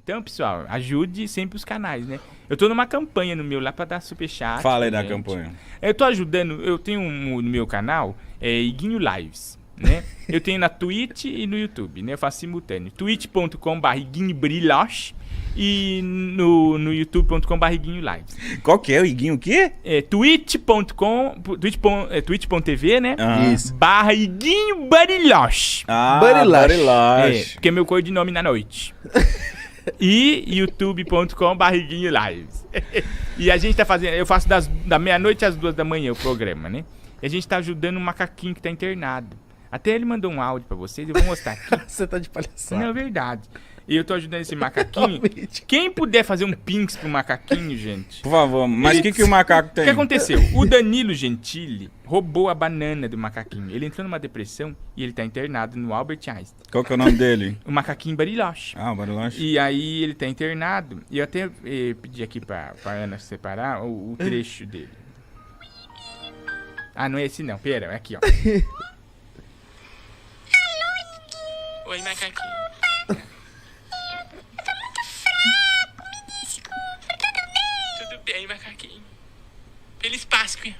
Então, pessoal, ajude sempre os canais, né? Eu tô numa campanha no meu lá pra dar superchat. Fala aí da gente. campanha. Eu tô ajudando, eu tenho no meu canal, Iguinho Lives, né? Eu tenho na Twitch e no YouTube, né? Eu faço simultâneo. twitch.com/iguinhobrilhoche e no youtube.com/iguinho Lives. Qual que é o Iguinho o quê? twitch.tv, né? Isso. /iguinho Bariloche. Bariloche. Porque é meu codinome na noite. E youtube.com/iguinho Lives. E a gente tá fazendo, eu faço da meia-noite às 2 da manhã o programa, né? E a gente tá ajudando um macaquinho que tá internado. Até ele mandou um áudio pra vocês, eu vou mostrar aqui. Você tá de palhaçada. Não, é verdade. E eu tô ajudando esse macaquinho. Realmente. Quem puder fazer um pinks pro macaquinho, gente. Por favor, mas o que o macaco O tem? que aconteceu? O Danilo Gentili roubou a banana do macaquinho. Ele entrou numa depressão e ele tá internado no Albert Einstein. Qual que é o nome dele? O macaquinho Bariloche. Ah, o Bariloche. E aí ele tá internado. E eu até pedi aqui pra Ana separar o trecho dele. Ah, não é esse não. Pera, é aqui, ó. Oi, macaquinho. Tudo bem, macaquinho. Feliz Páscoa.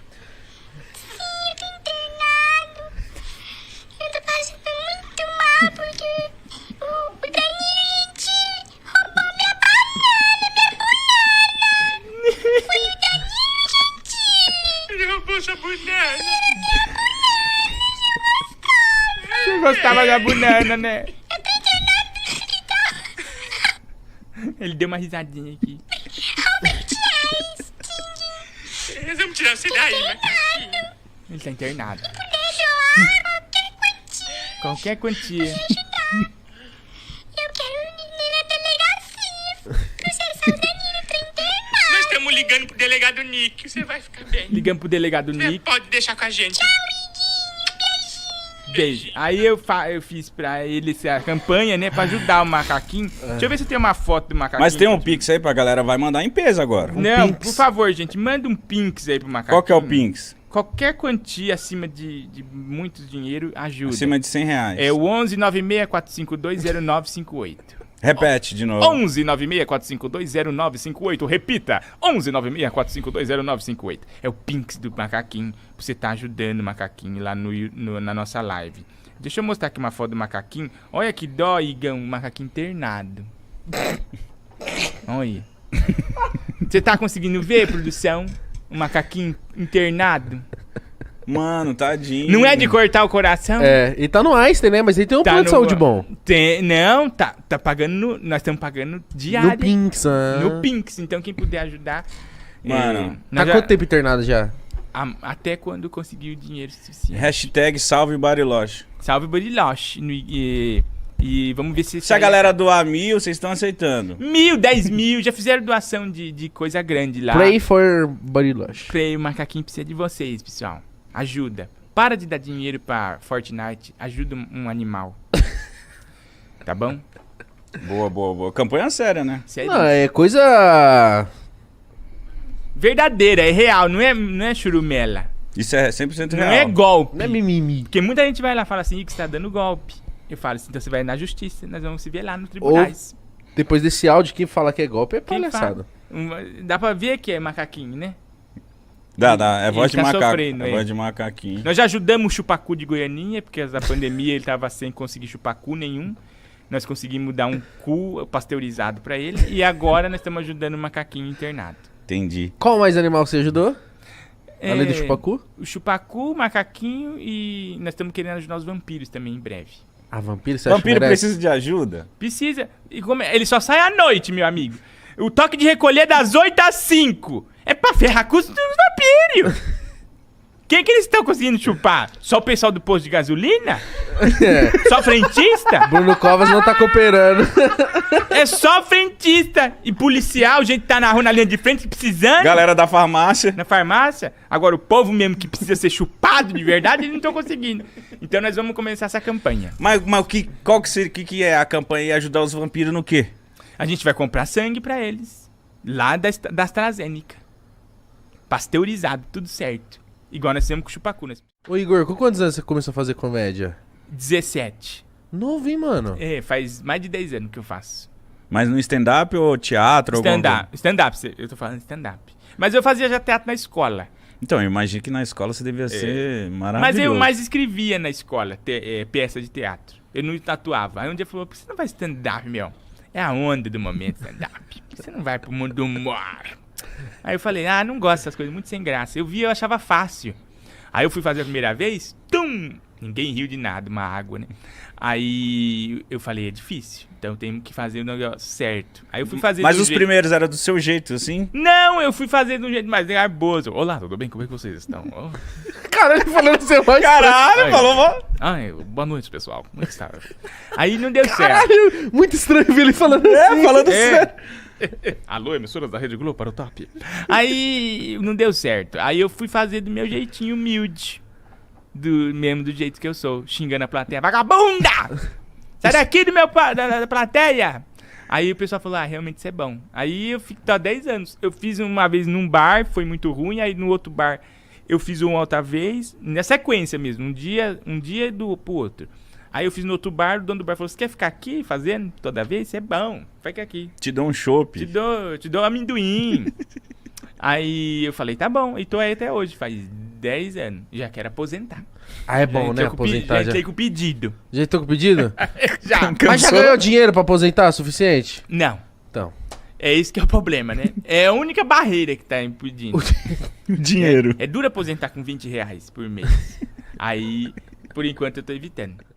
Eu tô passando muito mal porque o Danilo Gentili roubou minha banana. Foi o Danilo Gentili. Ele roubou sua banana. Você gostava da banana, né? Ele deu uma risadinha aqui. Vamos tirar você daí, macaquinho. Ele tá internado. Qualquer quantia. Eu quero ir na delegacia. Processar o Danilo pra internar. Nós estamos ligando pro delegado Nick. Você vai ficar bem. Ligamos pro delegado Nick. Pode deixar com a gente. Beijo. Aí eu fiz pra ele a campanha, né? Pra ajudar o macaquinho. Deixa eu ver se tem uma foto do macaquinho. Mas tem um Pix aí pra galera, vai mandar em peso agora. Não, Pix. por favor, gente, manda um Pix aí pro macaquinho. Qual que é o Pix? Qualquer quantia acima de muito dinheiro ajuda. Acima de R$100. É o 11 96 452 0958. Repete de novo. 11 96 452 0958. Repita. 11 96 452 0958. É o Pinks do macaquinho. Pra você tá ajudando o macaquinho lá na nossa live. Deixa eu mostrar aqui uma foto do macaquinho. Olha que dó, Igão. O macaquinho internado. Olha. Você tá conseguindo ver, produção? O macaquinho internado. Mano, tadinho. Não é de cortar o coração? É, e tá no Einstein, né? Mas ele tem um Tá plano de no- saúde bom. Não, tá pagando. Nós estamos pagando diário. No Pinks, No Pinks. Então, quem puder ajudar. Mano, Tá nós já- quanto tempo internado já? até quando conseguir o dinheiro suficiente. Hashtag salve Bariloche. Salve Bariloche. E vamos ver se. Se a galera doar 1.000, vocês estão aceitando. 1.000, 10.000. Já fizeram doação de coisa grande lá. Pray for Bariloche. Pray, o macaquinho precisa de vocês, pessoal. Ajuda. Para de dar dinheiro pra Fortnite. Ajuda um animal. Tá bom? Boa, boa, boa. Campanha séria, né? Sério. Não, é coisa... Verdadeira, é real. Não é churumela. Isso é 100% Não real. é golpe. Não é mimimi. Porque muita gente vai lá e fala assim, que você tá dando golpe. Eu falo assim, então você vai na justiça, nós vamos se ver lá nos tribunais. Depois desse áudio, quem fala que é golpe é Quem palhaçada. Dá pra ver que é macaquinho, né? Dá. É Ele voz de tá macaco. sofrendo, É é. voz de macaquinho. Nós já ajudamos o Chupacu de Goianinha, porque da pandemia ele tava sem conseguir chupacu nenhum. Nós conseguimos dar um cu pasteurizado pra ele. E agora nós estamos ajudando o macaquinho internado. Entendi. Qual mais animal que você ajudou? Além do É, chupacu? O chupacu, o macaquinho e nós estamos querendo ajudar os vampiros também em breve. Ah, vampiro, você acha que Vampiro merece? precisa de ajuda? Precisa. E ele só sai à noite, meu amigo. O toque de recolher é das 8 às 5. É pra ferrar com os vampiros. Quem que eles estão conseguindo chupar? Só o pessoal do posto de gasolina? Só frentista? Bruno Covas não tá cooperando. É só frentista e policial, gente que tá na rua, na linha de frente, precisando. Galera da farmácia. Na farmácia. Agora, o povo mesmo que precisa ser chupado de verdade, eles não estão conseguindo. Então, nós vamos começar essa campanha. Mas qual que é a campanha e ajudar os vampiros no quê? A gente vai comprar sangue pra eles. Lá da AstraZeneca. Pasteurizado, tudo certo. Igual nós temos com o chupacu. Ô Igor, com quantos anos você começou a fazer comédia? 17. Novo, hein, mano? É, faz mais de 10 anos que eu faço. Mas no stand-up ou teatro? Alguma coisa? Stand-up, eu tô falando stand-up. Mas eu fazia já teatro na escola. Então, eu imagino que na escola você devia ser maravilhoso. Mas eu mais escrevia na escola, peça de teatro. Eu não tatuava. Aí um dia falou, por que você não vai stand-up, meu? É a onda do momento, stand-up. Por que você não vai pro mundo do humor? Aí eu falei, não gosto dessas coisas, muito sem graça. Eu achava fácil. Aí eu fui fazer a primeira vez, ninguém riu de nada, uma água, né? Aí eu falei, é difícil, então tenho que fazer o negócio certo. Aí eu fui fazer Mas os primeiros eram do seu jeito, assim? Não, eu fui fazer de um jeito mais garboso. Olá, tudo bem? Como é que vocês estão? Caralho, ele falando seu voz. Caralho, falou, mano. Boa noite, pessoal. Como é que está? Aí não deu certo. Caralho, muito estranho ver ele falando assim. Falando sério. Alô, emissoras da Rede Globo para o top. Aí não deu certo. Aí eu fui fazer do meu jeitinho humilde. Mesmo do jeito que eu sou. Xingando a plateia. Vagabunda! Sai daqui da plateia! Aí o pessoal falou, realmente isso é bom. Aí eu fico há 10 anos. Eu fiz uma vez num bar, foi muito ruim. Aí no outro bar eu fiz uma outra vez. Na sequência mesmo. Um dia pro outro. Aí eu fiz no outro bar, o dono do bar falou, você quer ficar aqui fazendo toda vez? Isso é bom, fica aqui. Te dou um chopp. Te dou amendoim. Aí eu falei, tá bom, e tô aí até hoje, faz 10 anos. Já quero aposentar. É bom, né? Aposentar já. Já entrei com o pedido. Já entrou com o pedido? Já. Mas já ganhou dinheiro pra aposentar suficiente? Não. Então. É isso que é o problema, né? É a única barreira que tá impedindo. O dinheiro. É duro aposentar com R$20 por mês. Aí, por enquanto, eu tô evitando.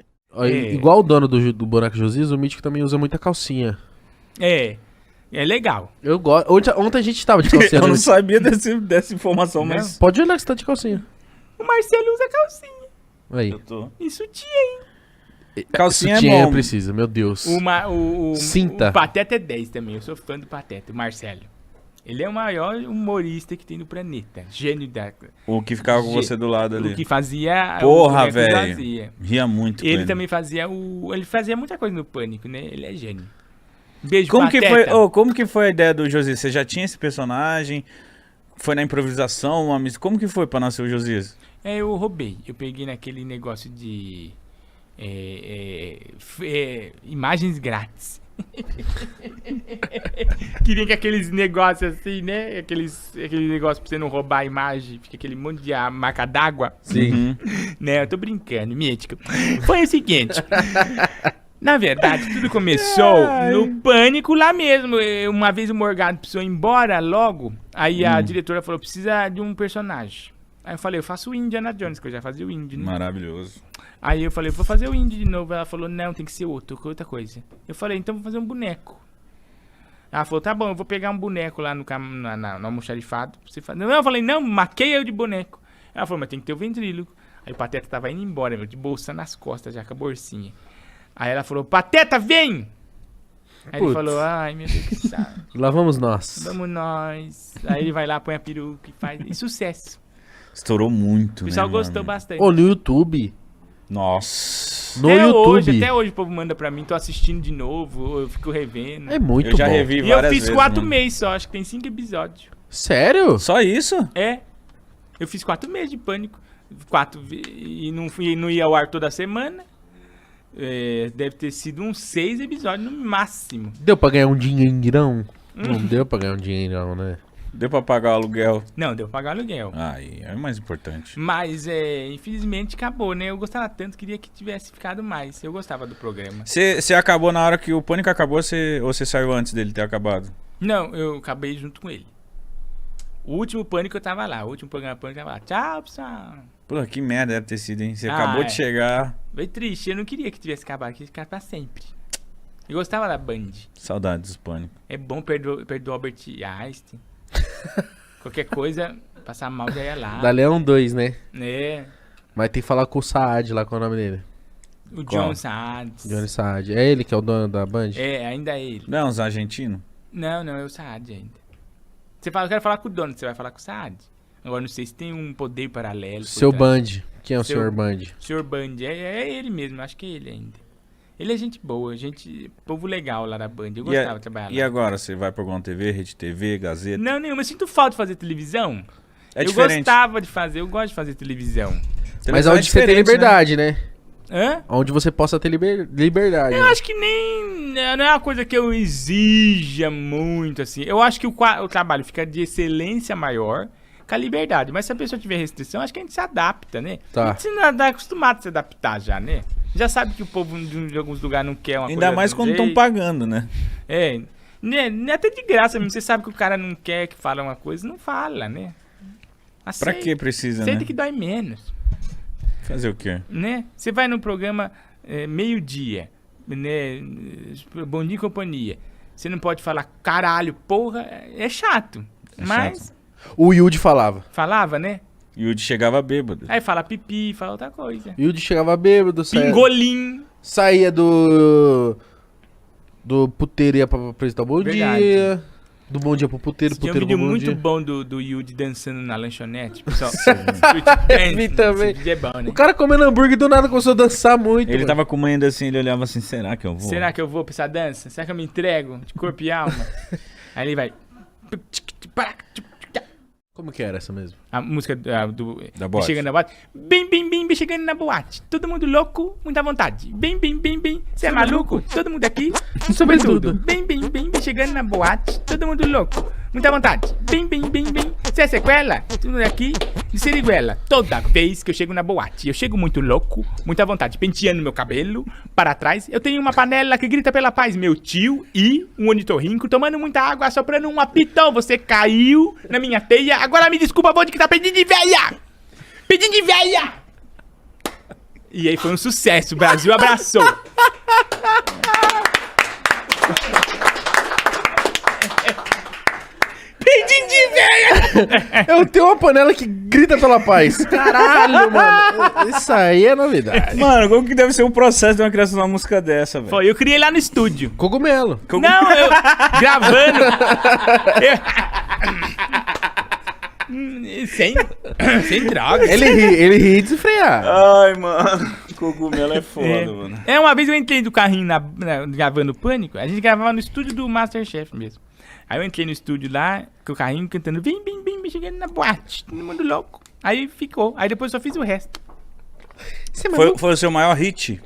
Igual o dono do Boneco Josias, o Mítico também usa muita calcinha. É legal. Eu gosto. Ontem a gente tava de calcinha. Eu não sabia dessa informação, Não. mas... Pode olhar que você tá de calcinha. O Marcelo usa calcinha. Aí. Eu tô... E sutiã, hein? Calcinha Sutiã é bom. precisa, meu Deus. Cinta. Cinta. O Pateta é 10 também. Eu sou fã do Pateta, o Marcelo. Ele é o maior humorista que tem no planeta. Gênio da... O que ficava com você do lado ali. O que fazia... Porra, o boneco velho. fazia. Ria muito com Ele também fazia Ele fazia muita coisa no Pânico, né? Ele é gênio. Beijo, Como Pateta. que foi, como que foi a ideia do Josias? Você já tinha esse personagem? Foi na improvisação? Como que foi pra nascer o Josias? Eu roubei. Eu peguei naquele negócio de... imagens grátis. Queria que aqueles negócios assim, né? Aquele negócio pra você não roubar a imagem. Fica aquele monte de marca d'água. Sim. Né? Eu tô brincando, mítico. Foi o seguinte. Na verdade, tudo começou no Pânico lá mesmo. Uma vez o Morgado precisou ir embora logo. Aí a diretora falou, precisa de um personagem. Aí eu falei, eu faço o Indiana Jones, que eu já fazia o Indy, né? Maravilhoso. Aí eu falei, vou fazer o Indy de novo. Ela falou, não, tem que ser outra coisa. Eu falei, então vou fazer um boneco. Ela falou, tá bom, eu vou pegar um boneco lá no almoxarifado. Você faz... Não, eu falei, não, maqueia eu de boneco. Ela falou, mas tem que ter o ventríloco. Aí o Pateta tava indo embora, meu, de bolsa nas costas já, com a bolsinha. Aí ela falou, Pateta, vem! Aí ele falou, ai, meu Deus, que saco. Lá vamos nós. Vamos nós. Aí ele vai lá, põe a peruca e faz. E sucesso. Estourou muito, O pessoal né, gostou mano? bastante. Ô, no YouTube. Nossa. No YouTube. Até hoje o povo manda pra mim, tô assistindo de novo, eu fico revendo. É muito Eu já bom. revi E eu várias fiz vezes, 4 mano. meses só, acho que tem 5 episódios. Sério? Só isso? É. Eu fiz 4 meses de Pânico. E não ia ao ar toda semana. Deve ter sido uns 6 episódios no máximo. Deu pra ganhar um dinheirão? Não deu pra ganhar um dinheirão, né? Deu pra pagar o aluguel. Não, deu pra pagar aluguel. Aí, é o mais importante. Mas, infelizmente, acabou, né? Eu gostava tanto, queria que tivesse ficado mais. Eu gostava do programa. Você acabou na hora que o Pânico acabou ou você saiu antes dele ter acabado? Não, eu acabei junto com ele. O último Pânico eu tava lá. O último programa Pânico eu tava lá. Tchau, pessoal. Pô, que merda deve ter sido, hein? Você acabou de chegar. Foi triste. Eu não queria que tivesse acabado. Eu queria ficar pra sempre. Eu gostava da Band. Saudades dos Pânico. É bom perto do Albert Einstein. Qualquer coisa, passar mal já ia lá. Da Leão 2, né? É. Mas tem que falar com o Saad lá, qual é o nome dele? O Qual? John Saad. Johnny Saad. É ele que é o dono da Band? É, ainda é ele. Não é uns argentinos? Não, é o Saad ainda. Você fala, eu quero falar com o dono, você vai falar com o Saad. Agora não sei se tem um poder paralelo. Seu por trás. Band. Quem é o Seu- senhor Band? O Sr. Band, é ele mesmo, acho que é ele ainda. Ele é gente boa, povo legal lá da Band. Eu gostava de trabalhar lá. E agora, você vai pra alguma TV, Rede TV, Gazeta? Não, nenhuma. Eu sinto falta de fazer televisão. É eu diferente. gostava de fazer, eu gosto de fazer televisão. Mas Televisão onde você tem diferente, né? liberdade, né? Hã? Onde você possa ter liberdade. Eu acho que nem. Não é uma coisa que eu exija muito, assim. Eu acho que o trabalho fica de excelência maior com a liberdade. Mas se a pessoa tiver restrição, acho que a gente se adapta, né? Tá. A gente não tá acostumado a se adaptar já, né? Já sabe que o povo de alguns lugares não quer uma coisa. Ainda mais do quando estão jeito. pagando, né? É. Né, até de graça mesmo. Você sabe que o cara não quer que fale uma coisa, não fala, né? Pra que precisa, Aceita né? que dói menos. Fazer o quê? Né? Você vai num programa meio-dia, né? Bom Dia e Companhia. Você não pode falar caralho, porra, é chato. Mas O Yudi falava. falava, né? E o de chegava bêbado. Aí fala pipi, fala outra coisa. Yudi chegava bêbado, Pingolim. saía do puteiro e ia pra apresentar o Bom Verdade. Dia. Do Bom Dia pro puteiro, Tinha um puteiro vídeo pro Bom muito Dia. bom do Yudi dançando na lanchonete. Pessoal, Street Dance, Vi também. esse vídeo é bom, né? O cara comendo hambúrguer do nada começou a dançar muito. Ele mano. tava comendo assim, ele olhava assim, será que eu vou? Será que eu vou pra essa dança? Será que eu me entrego de corpo e alma? Aí ele vai... Como que era essa mesmo? A música do Da boate. Chegando na boate. Bem, bem, bem, bem, chegando na boate. Todo mundo louco, muita vontade. Bem, bem, bem, bem. Você é maluco? Todo mundo aqui, sobretudo. Bem, bem, bem, bem, chegando na boate. Todo mundo louco, muita vontade. Bem, bem, bem, bem. Você é sequela? Todo mundo aqui, de seriguela. Toda vez que eu chego na boate, eu chego muito louco, muita vontade. Penteando meu cabelo para trás. Eu tenho uma panela que grita pela paz. Meu tio e um ornitorrinco tomando muita água, soprando um apitão. Você caiu na minha teia. Agora me desculpa, vou de que tá pedindo de véia! Pedindo de véia! E aí foi um sucesso, o Brasil abraçou. Pedindo de véia! Eu tenho uma panela que grita pela paz. Caralho, mano. Isso aí é novidade. Mano, como que deve ser o processo de uma criação de uma música dessa, velho? Foi, eu criei lá no estúdio. Cogumelo. Não, eu gravando. Sem drogas. Ele ri desenfrear. Ai, mano. Cogumelo é foda, mano. Uma vez eu entrei do carrinho gravando Pânico, a gente gravava no estúdio do Masterchef mesmo. Aí eu entrei no estúdio lá, com o carrinho cantando bem, bem, bem, bem, chegando na boate, todo mundo louco. Aí ficou, aí depois só fiz o resto. Foi o seu maior hit?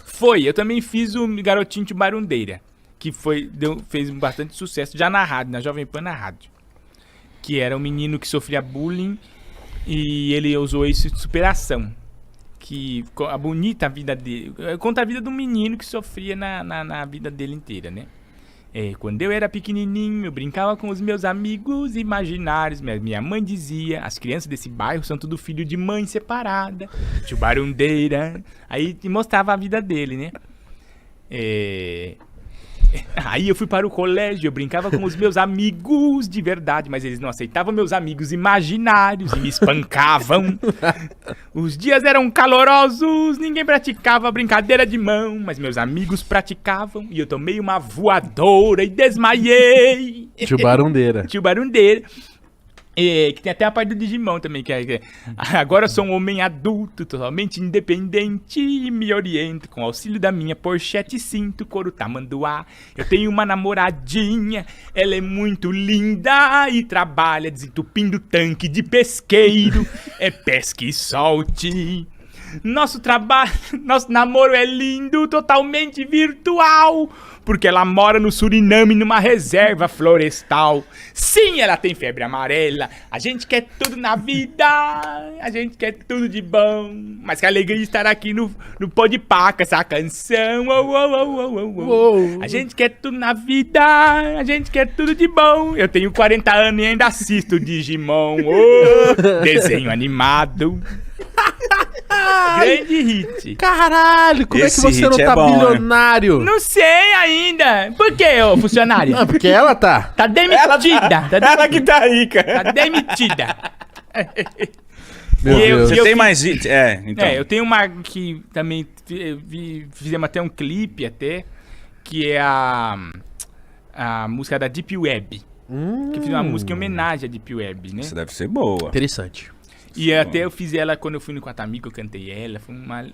Foi, eu também fiz o Garotinho de Barundeira, que fez bastante sucesso já na rádio, na Jovem Pan na rádio. Que era um menino que sofria bullying e ele usou isso de superação. Que a bonita vida dele, conta a vida de um menino que sofria na vida dele inteira, né? Quando eu era pequenininho, eu brincava com os meus amigos imaginários. Minha mãe dizia, as crianças desse bairro são tudo filho de mãe separada, tio Barundeira. Aí mostrava a vida dele, né? Aí eu fui para o colégio, eu brincava com os meus amigos de verdade, mas eles não aceitavam meus amigos imaginários e me espancavam. Os dias eram calorosos, ninguém praticava brincadeira de mão, mas meus amigos praticavam e eu tomei uma voadora e desmaiei. Tio Barundeira. Tio Barundeira. Que tem até a parte do Digimon também, que é agora eu sou um homem adulto, totalmente independente e me oriento com o auxílio da minha Porsche cinto, couro tamanduá. Eu tenho uma namoradinha, ela é muito linda e trabalha desentupindo tanque de pesqueiro. É pesca e solte. Nosso namoro é lindo, totalmente virtual, porque ela mora no Suriname, numa reserva florestal. Sim, ela tem febre amarela. A gente quer tudo na vida, a gente quer tudo de bom. Mas que alegria estar aqui no Podpah com essa canção. Oh, oh, oh, oh, oh, oh. A gente quer tudo na vida, a gente quer tudo de bom. Eu tenho 40 anos e ainda assisto Digimon. Oh, desenho animado. Grande hit. Caralho, como Esse é que você não hit é tá bom, né? bilionário? Não sei ainda. Por que, ô funcionária? Ah, porque ela tá. Tá demitida. Ela que tá rica. Tá demitida. Meu E eu- Deus. Você tem mais hit? Então. Eu tenho uma que também fizemos até um clipe até, que é a música da Deep Web. Que eu fiz uma música em homenagem à Deep Web, né? Isso deve ser boa. Interessante. E até eu fiz ela quando eu fui no Quatamigo, eu cantei ela.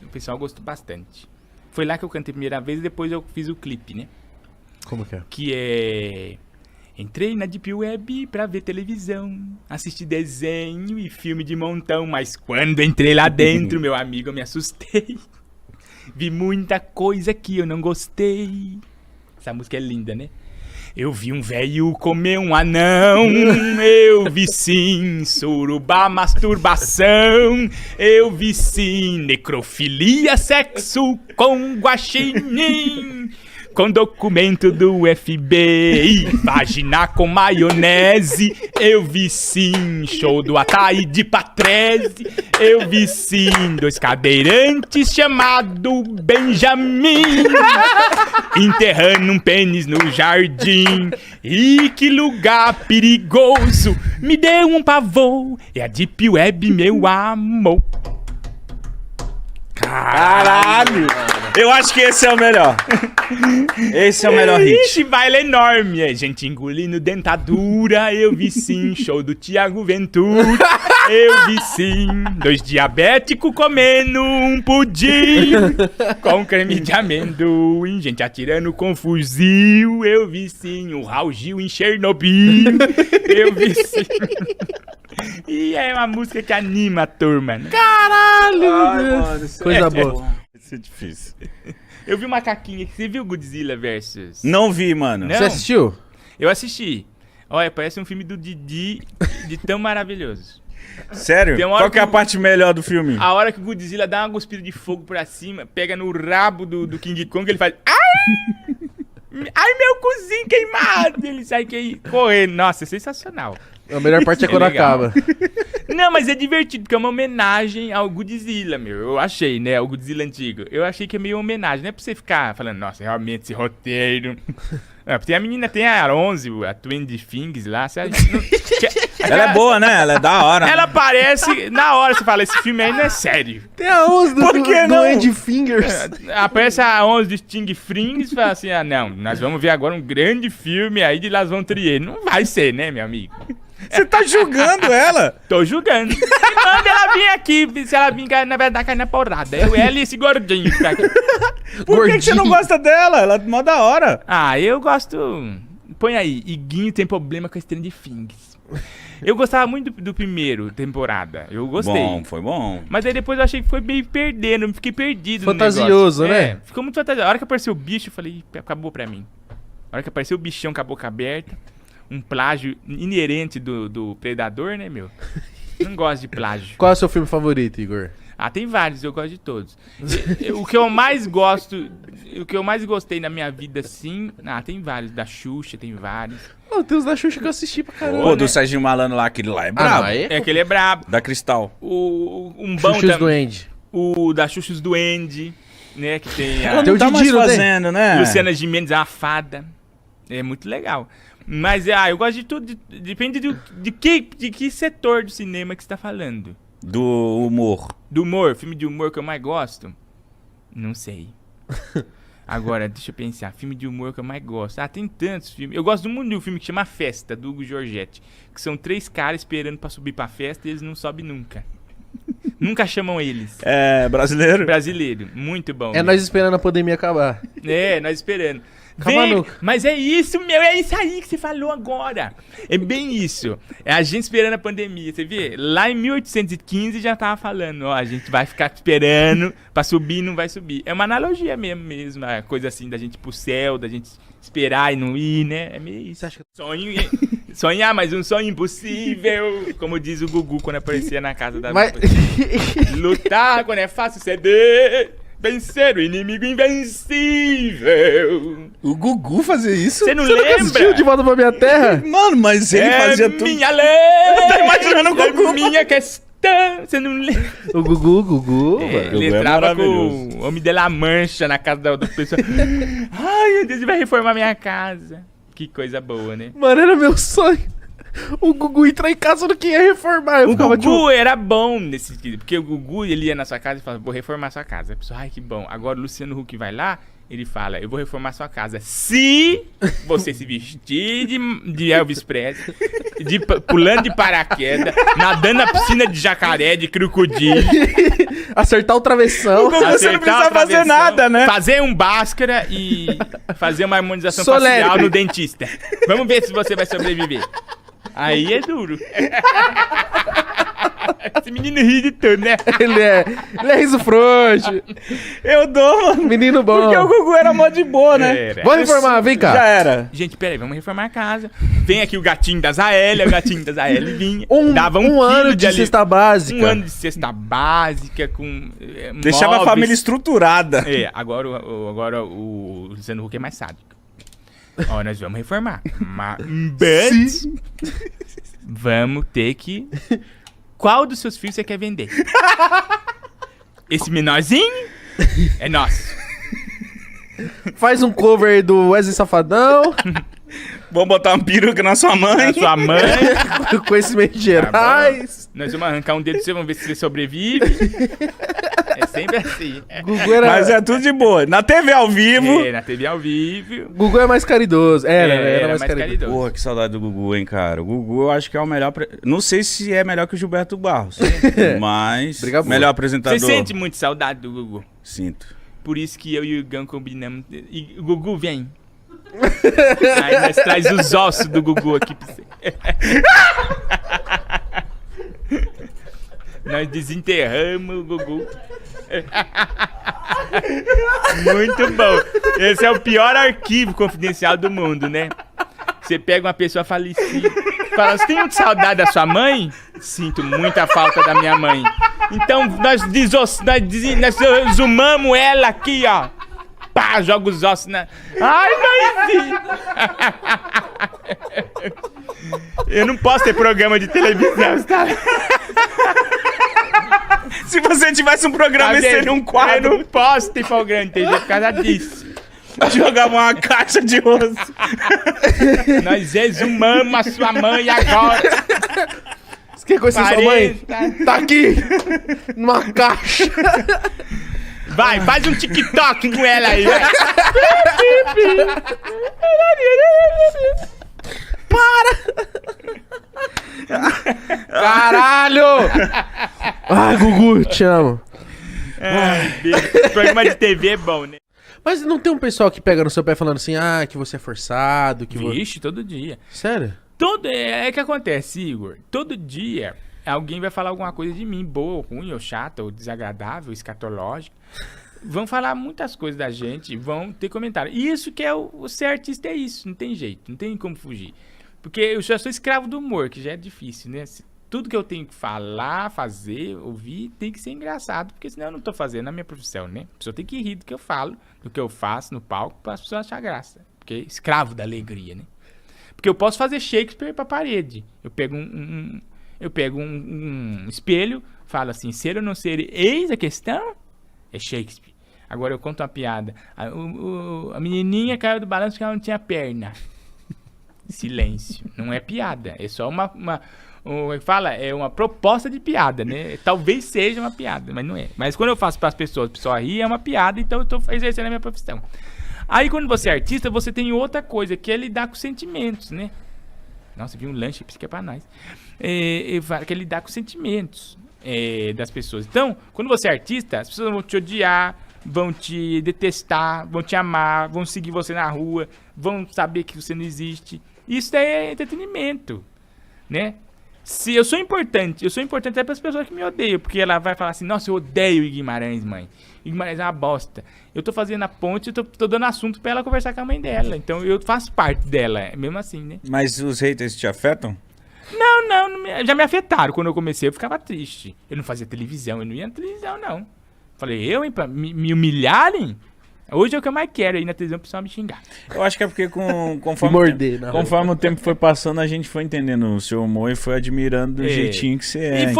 O pessoal gostou bastante. Foi lá que eu cantei a primeira vez e depois eu fiz o clipe, né? Como que é? Que é... Entrei na Deep Web pra ver televisão, assisti desenho e filme de montão, mas quando entrei lá dentro, meu amigo, eu me assustei. Vi muita coisa que eu não gostei. Essa música é linda, né? Eu vi um velho comer um anão, eu vi sim suruba, masturbação, eu vi sim necrofilia, sexo com guaxinim, com documento do FBI, vagina com maionese, eu vi sim show do Ataíde Patrese, eu vi sim 2 cadeirantes chamado Benjamin, enterrando um pênis no jardim. E que lugar perigoso, me deu um pavor, é a Deep Web, meu amor. Caralho! Eu acho que esse é o melhor. Esse é o melhor hit. Ixi, baile enorme. É gente engolindo dentadura. Eu vi sim, show do Thiago Ventura. Eu vi sim, 2 diabéticos comendo um pudim com creme de amendoim. Gente atirando com fuzil. Eu vi sim, o Raul Gil em Chernobyl. Eu vi sim. E é uma música que anima a turma, né? Caralho! Ai, mano, Coisa boa. Isso é difícil. Eu vi o Macaquinho aqui. Você viu Godzilla versus... Não vi, mano. Não? Você assistiu? Eu assisti. Olha, parece um filme do Didi de tão maravilhoso. Sério? Tem uma hora Qual que é a que- parte melhor do filme? A hora que o Godzilla dá uma cuspida de fogo pra cima, pega no rabo do King Kong, ele faz... Ai! Ai, meu cozinho queimado! Ele sai correndo. Nossa, é sensacional. A melhor parte é quando legal. acaba. Não, mas é divertido, porque é uma homenagem ao Godzilla, meu. Eu achei, né? O Godzilla antigo. Eu achei que é meio homenagem. Não é pra você ficar falando, nossa, realmente, esse roteiro... É, porque a menina tem a 11, a Twin Things lá. Você, Ela é boa, né? Ela é da hora. ela aparece, na hora você fala, esse filme aí não é sério. Tem a 11 do, Por que do não? Andy Fingers. Aparece a 11 do Sting Frings e fala assim, ah, não, nós vamos ver agora um grande filme aí de Las Von Trier. Não vai ser, né, meu amigo? Você tá julgando ela? Tô julgando. Manda ela vir aqui, se ela vir, na verdade, cair na porrada. Eu, ela e esse gordinho que tá aqui. Por que você não gosta dela? Ela é mó da hora. Ah, eu gosto... Põe aí, Iguinho tem problema com a Stranger Things. Eu gostava muito do primeiro temporada. Eu gostei. Bom, foi bom. Mas aí depois eu achei que foi meio perdendo, fiquei perdido Fantasioso, no negócio. né? É, ficou muito fantasioso. A hora que apareceu o bicho, eu falei, "Ih, acabou pra mim. A hora que apareceu o bichão com a boca aberta, um plágio inerente do Predador, né, meu? Não gosto de plágio. Qual é o seu filme favorito, Igor? Ah, tem vários, eu gosto de todos. O que eu mais gosto, o que eu mais gostei na minha vida, assim... Ah, tem vários. Da Xuxa, tem vários. Oh, tem os da Xuxa que eu assisti pra caramba. Pô, do Serginho Malandro lá, aquele lá é Ah, brabo. não, aí É que ele é brabo. Da Cristal. Um bom Xuxa também. do Andy. O da Xuxa do Andy, né? Que tem a... Ela Tem não o tá Didi, mais não tem? fazendo, né? Luciana Gimenez é uma fada. É muito legal. Mas, eu gosto de tudo. Depende de que setor do cinema que você tá falando. Do humor. Do humor, filme de humor que eu mais gosto? Não sei. Agora, deixa eu pensar. Filme de humor que eu mais gosto. Ah, tem tantos filmes. Eu gosto de um filme que chama Festa, do Hugo Giorgetti. Que são 3 caras esperando pra subir pra festa e eles não sobem nunca. Nunca chamam eles. É, brasileiro? Brasileiro. Muito bom. É meu. nós esperando a pandemia acabar. É, nós esperando. Calma, Vem, Nuca. mas é isso, meu, é isso aí que você falou agora. É bem isso. É a gente esperando a pandemia, você vê? Lá em 1815 já tava falando, ó, a gente vai ficar esperando pra subir e não vai subir. É uma analogia mesmo, a coisa assim da gente ir pro céu, da gente esperar e não ir, né? É meio isso. Você acha que... Sonhar, mas um sonho impossível. Como diz o Gugu quando aparecia na casa da... Mas... Lutar quando é fácil ceder. Vencer o inimigo invencível. O Gugu fazia isso? Você não Você nunca assistiu lembra? De Volta Pra Minha Terra? Mano, mas ele fazia tudo. Minha lei. Eu tô imaginando o Gugu. É minha questão. Você não lembra? O Gugu, É, velho. ele Gugu é entrava com maravilhoso. o Homem de la Mancha na casa da pessoa. Ai, meu Deus, ele vai reformar minha casa. Que coisa boa, né? Mano, era meu sonho. O Gugu entrar em casa no que ia reformar. Eu O ficava Gugu era bom nesse sentido, porque o Gugu, ele ia na sua casa e falava, vou reformar sua casa. A pessoa, ai, que bom. Agora o Luciano Huck vai lá, ele fala, eu vou reformar sua casa se você se vestir de Elvis Presley, pulando de paraquedas, nadando na piscina de jacaré, de crocodilo. acertar o travessão. Você não acertar precisa a fazer travessão, nada, né? Fazer um Bhaskara e fazer uma harmonização Solérico. facial no dentista. Vamos ver se você vai sobreviver. Aí é duro. Esse menino ri de tudo, né? Ele é riso frouxo. Eu dou, mano. Menino bom. Porque o Gugu era mó de boa, né? Era. Vamos reformar, vem cá. Já era. Gente, peraí, vamos reformar a casa. Vem aqui o gatinho da Zaélia, vinha. Um dava ano quilo de ali- cesta básica. Um ano de cesta básica com Deixava a móveis. família estruturada. É, agora o Luciano Huck é mais sádico. Ó, nós vamos reformar. Mas vamos ter que... Qual dos seus filhos você quer vender? Esse menorzinho é nosso. Faz um cover do Wesley Safadão. Vamos botar uma peruca na sua mãe. A sua mãe. Conhecimentos gerais. Nós vamos arrancar um dedo do seu, vamos ver se você sobrevive. É sempre assim. Gugu era... Mas é tudo de boa. Na TV ao vivo. É, na TV ao vivo. Gugu é mais caridoso. Era mais caridoso. caridoso. Porra, que saudade do Gugu, hein, cara. O Gugu eu acho que é o melhor... Não sei se é melhor que o Gilberto Barros. Mas... Briga boa. melhor apresentador. Você sente muito saudade do Gugu. Sinto. Por isso que eu e o Igão combinamos. E o Gugu vem. Aí nós traz os ossos do Gugu aqui pra você. Nós desenterramos o Gugu. Muito bom. Esse é o pior arquivo confidencial do mundo, né? Você pega uma pessoa falecida, fala, você tem muita saudade da sua mãe? Sinto muita falta da minha mãe. Então nós exumamos ela aqui, ó. Pá, joga os ossos na... Ai, mãezinha! Eu não posso ter programa de televisão, tá? Se você tivesse um programa, esse seria um Eu quadro. não posso ter programa de TV por causa disso. Jogava uma caixa de osso. Nós exumamos a sua mãe agora. Você quer conhecer sua mãe? Tá aqui! Numa caixa! Vai, faz um TikTok com ela aí, vai. Caralho! Ai, Gugu, te amo. Ai, Deus. Programa de TV é bom, né? Mas não tem um pessoal que pega no seu pé falando assim, que você é forçado, que você... Vixe, todo dia. Sério? É que acontece, Igor. Todo dia alguém vai falar alguma coisa de mim, boa, ou ruim, ou chata, ou desagradável, escatológica. Vão falar muitas coisas da gente, vão ter comentário. E isso que é o ser artista, é isso, não tem jeito, não tem como fugir. Porque eu já sou escravo do humor, que já é difícil, né? Tudo que eu tenho que falar, fazer, ouvir, tem que ser engraçado, porque senão eu não tô fazendo a minha profissão, né? A pessoa tem que rir do que eu falo, do que eu faço no palco, para as pessoas acharem graça. Porque escravo da alegria, né? Porque eu posso fazer Shakespeare pra parede. Eu pego um espelho, falo assim, ser ou não ser, eis a questão, é Shakespeare. Agora eu conto uma piada. A menininha caiu do balanço porque ela não tinha perna. Silêncio. Não é piada. É só é uma proposta de piada, né? Talvez seja uma piada, mas não é. Mas quando eu faço para as pessoas, a pessoa ri, é uma piada, então eu tô exercendo a minha profissão. Aí quando você é artista, você tem outra coisa, que é lidar com sentimentos, né? Nossa, vi um lanche, isso que é pra nós. Que é lidar com sentimentos das pessoas. Então, quando você é artista, as pessoas vão te odiar, vão te detestar, vão te amar, vão seguir você na rua, vão saber que você não existe. Isso é entretenimento, né? Se eu sou importante até para as pessoas que me odeiam, porque ela vai falar assim, nossa, eu odeio o Guimarães, mãe. O Guimarães é uma bosta. Eu tô fazendo a ponte, eu tô dando assunto para ela conversar com a mãe dela. Então eu faço parte dela, mesmo assim, né? Mas os haters te afetam? Não, já me afetaram. Quando eu comecei, eu ficava triste. Eu não fazia televisão, eu não ia na televisão, não. Falei, pra me humilharem? Hoje é o que eu mais quero, ir na televisão pro pessoal me xingar. Eu acho que é porque conforme o tempo foi passando, a gente foi entendendo o seu humor e foi admirando do jeitinho que você é.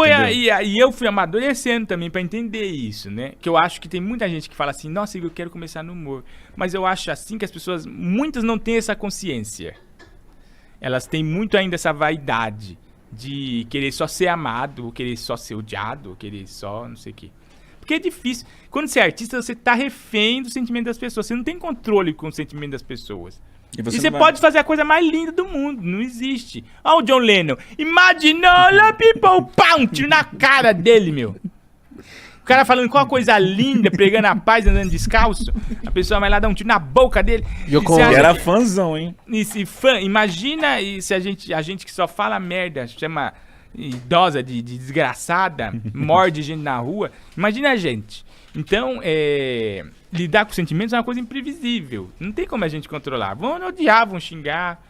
E eu fui amadurecendo também pra entender isso, né? Que eu acho que tem muita gente que fala assim, nossa, eu quero começar no humor. Mas eu acho assim que as pessoas, muitas não têm essa consciência. Elas têm muito ainda essa vaidade de querer só ser amado, ou querer só ser odiado, ou querer só não sei o quê. Porque é difícil. Quando você é artista, você tá refém do sentimento das pessoas. Você não tem controle com o sentimento das pessoas. E você pode fazer a coisa mais linda do mundo. Não existe. Olha o John Lennon. Imagine all the people. Pá, um tiro na cara dele, meu. O cara falando qual coisa linda, pregando a paz, andando descalço. A pessoa vai lá dar um tiro na boca dele. Era fãzão, hein? Imagina se a gente que só fala merda, idosa de desgraçada, morde gente na rua. Imagina a gente. Então, lidar com sentimentos é uma coisa imprevisível. Não tem como a gente controlar. Vão odiar, vão xingar.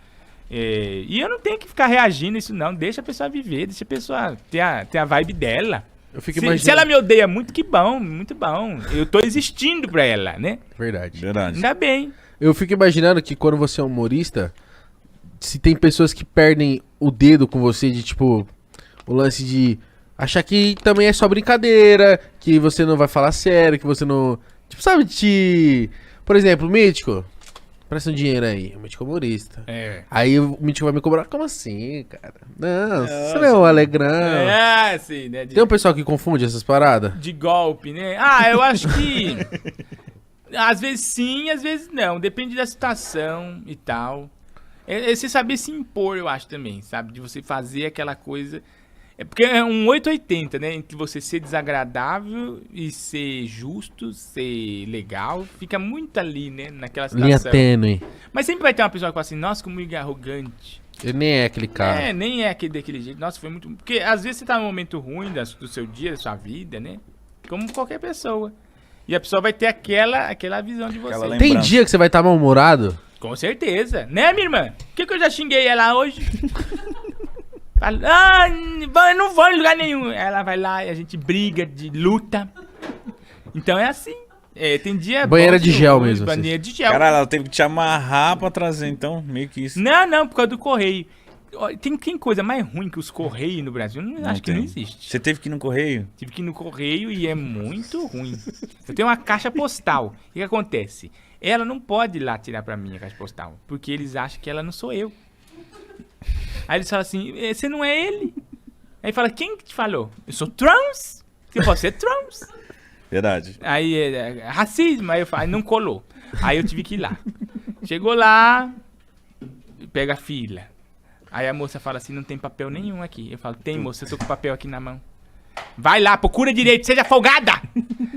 E eu não tenho que ficar reagindo a isso, não. Deixa a pessoa viver, deixa a pessoa ter a vibe dela. Eu fico Se imaginando... ela me odeia muito, que bom, muito bom. Eu tô existindo pra ela, né? Verdade. Ainda bem. Eu fico imaginando que quando você é humorista, se tem pessoas que perdem o dedo com você, de tipo, o lance de achar que também é só brincadeira, que você não vai falar sério, que você não... Tipo, sabe, por exemplo, Mítico, presta um dinheiro aí, o Mítico é humorista. Aí o Mítico vai me cobrar, como assim, cara? Não, você não é um alegrão. Sim, né? Tem um pessoal que confunde essas paradas? De golpe, né? Eu acho que... às vezes sim, às vezes não. Depende da situação e tal. É você saber se impor, eu acho também, sabe? De você fazer aquela coisa... Porque é um 880, né? Entre você ser desagradável e ser justo, ser legal. Fica muito ali, né? Naquela situação. Linha tênue. Mas sempre vai ter uma pessoa que fala assim, nossa, como ele é arrogante. Ele nem é aquele cara. Nem é daquele jeito. Nossa, foi muito... Porque às vezes você tá num momento ruim do seu dia, da sua vida, né? Como qualquer pessoa. E a pessoa vai ter aquela visão de você. Tem dia que você vai estar mal-humorado? Com certeza. Né, minha irmã? Por que eu já xinguei ela hoje? Eu não vou em lugar nenhum. Ela vai lá e a gente briga, de luta. Então é assim. Tem dia... Banheira de gel mesmo. Banheira de gel. Caralho, ela teve que te amarrar pra trazer, então, meio que isso. Não, por causa do correio. Tem coisa mais ruim que os correios no Brasil? Acho que não existe. Você teve que ir no correio? Tive que ir no correio e é muito ruim. Eu tenho uma caixa postal. O que acontece? Ela não pode ir lá tirar pra mim a caixa postal, porque eles acham que ela não sou eu. Aí eles falam assim, você não é ele? Aí fala, quem que te falou? Eu sou trans? Eu posso ser trans? Verdade. Aí racismo, aí eu falo, não colou. Aí eu tive que ir lá. Chegou lá, pega a fila. Aí a moça fala assim, não tem papel nenhum aqui. Eu falo, tem, moça, eu tô com o papel aqui na mão. Vai lá, procura direito, seja folgada!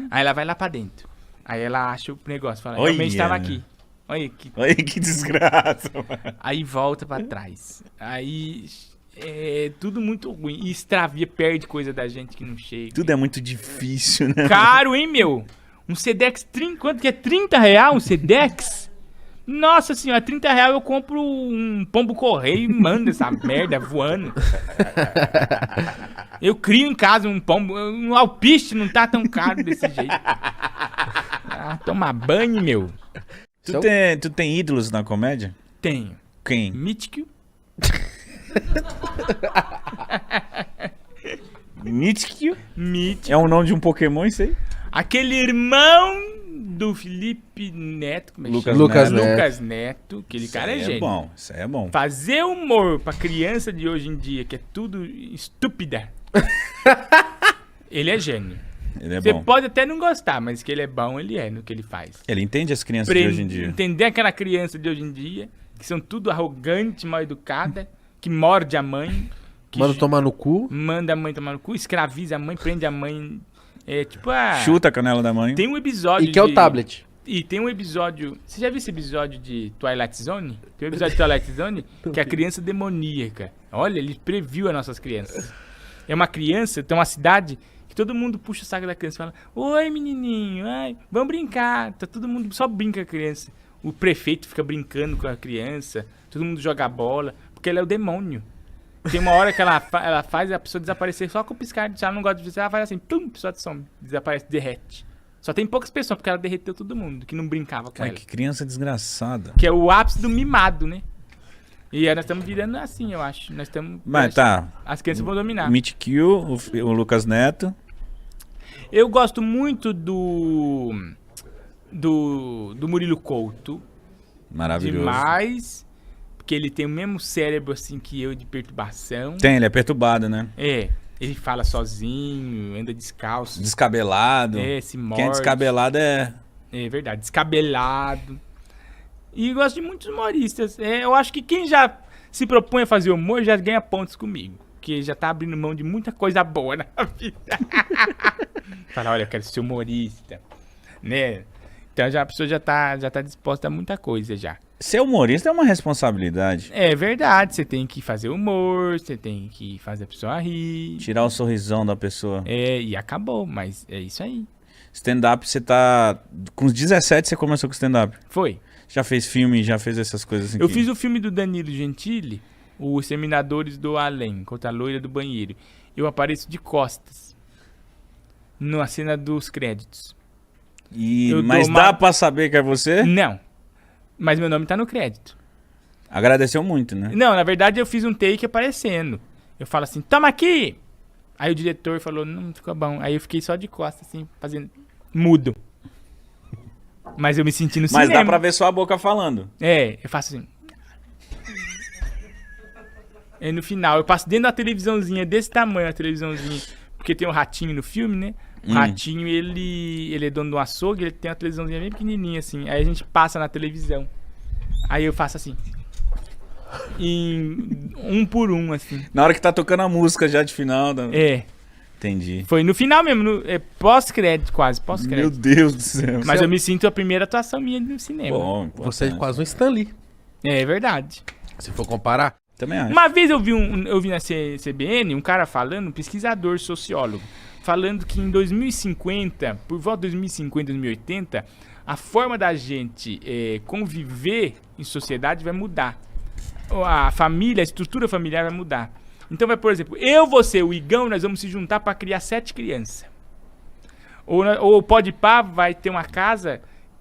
Aí ela vai lá pra dentro. Aí ela acha o negócio, fala, realmente estava aqui. Olha que desgraça, mano. Aí volta pra trás. Aí é tudo muito ruim. E extravia, perde coisa da gente que não chega. Tudo é muito difícil, né? Caro, hein, meu? Um Sedex, quanto que é? R$30 um Sedex? Nossa senhora, R$30 eu compro um pombo correio e mando essa merda voando. Eu crio em casa um pombo, um alpiste não tá tão caro desse jeito. Toma banho, meu. Tu tem ídolos na comédia? Tenho. Quem? Mítico. Mítico? Mítico. É o nome de um Pokémon, isso aí? Aquele irmão do Felipe Neto. Como é que chama? Lucas Neto. Aquele cara é gênio. Bom, isso aí é bom. Fazer humor pra criança de hoje em dia, que é tudo estúpida. Ele é gênio. Você pode até não gostar, mas que ele é bom, ele é no que ele faz. Ele entende as crianças de hoje em dia. Entender aquela criança de hoje em dia, que são tudo arrogante, mal educada, que morde a mãe. Que manda tomar no cu. Manda a mãe tomar no cu, escraviza a mãe, prende a mãe. Chuta a canela da mãe. Tem um episódio. E que é o tablet. E tem um episódio. Você já viu esse episódio de Twilight Zone? Tem um episódio de Twilight Zone que é a criança demoníaca. Olha, ele previu as nossas crianças. É uma criança, tem uma cidade que todo mundo puxa o saco da criança e fala: oi, menininho, vamos brincar. Tá todo mundo só brinca com a criança. O prefeito fica brincando com a criança, todo mundo joga bola, porque ela é o demônio. Tem uma hora que ela faz a pessoa desaparecer só com o piscar. Se ela não gosta de você, ela faz assim, pum, a pessoa some, desaparece, derrete. Só tem poucas pessoas, porque ela derreteu todo mundo, que não brincava com ela. Que criança desgraçada. Que é o ápice do mimado, né? E aí nós estamos virando assim, eu acho. Nós estamos... Mas tá. As crianças vão dominar. Meet Kill, o Lucas Neto. Eu gosto muito do Murilo Couto. Maravilhoso. Demais. Porque ele tem o mesmo cérebro assim que eu de perturbação. Tem, ele é perturbado, né? Ele fala sozinho, anda descalço. Descabelado. Se morde. Quem é descabelado é... É verdade, descabelado. E eu gosto de muitos humoristas. Eu acho que quem já se propõe a fazer humor já ganha pontos comigo. Porque já tá abrindo mão de muita coisa boa na vida. Fala, olha, eu quero ser humorista. Né? Então a pessoa já tá disposta a muita coisa já. Ser humorista é uma responsabilidade. É verdade, você tem que fazer humor, você tem que fazer a pessoa rir. Tirar o sorrisão da pessoa. E acabou, mas é isso aí. Stand-up, você tá... Com os 17 você começou com stand-up. Foi. Já fez filme, já fez essas coisas assim. Eu fiz o filme do Danilo Gentili, Os Exterminadores do Além, contra a loira do banheiro. Eu apareço de costas. Na cena dos créditos. Mas dá pra saber que é você? Não. Mas meu nome tá no crédito. Agradeceu muito, né? Não, na verdade eu fiz um take aparecendo. Eu falo assim, toma aqui! Aí o diretor falou, não, ficou bom. Aí eu fiquei só de costas, assim, fazendo mudo. Mas eu me senti no cinema. Mas dá pra ver só a boca falando. Eu faço assim. E no final, eu passo dentro da televisãozinha desse tamanho, a televisãozinha. Porque tem um ratinho no filme, né? O ratinho, ele é dono do açougue, ele tem uma televisãozinha bem pequenininha, assim. Aí a gente passa na televisão. Aí eu faço assim. Em um por um, assim. Na hora que tá tocando a música já de final. Entendi. Foi no final mesmo, pós-crédito quase, pós-crédito. Meu Deus do céu. Mas eu me sinto a primeira atuação minha no cinema. Bom, você é quase um Stan Lee. É verdade. Se for comparar. Também acho. Uma vez eu vi na CBN um cara falando, um pesquisador, sociólogo, falando que em 2050, por volta de 2050, 2080, a forma da gente conviver em sociedade vai mudar. A família, a estrutura familiar vai mudar. Então vai, por exemplo, você, o Igão, nós vamos se juntar para criar 7 crianças. Ou o Pode Pá vai ter uma casa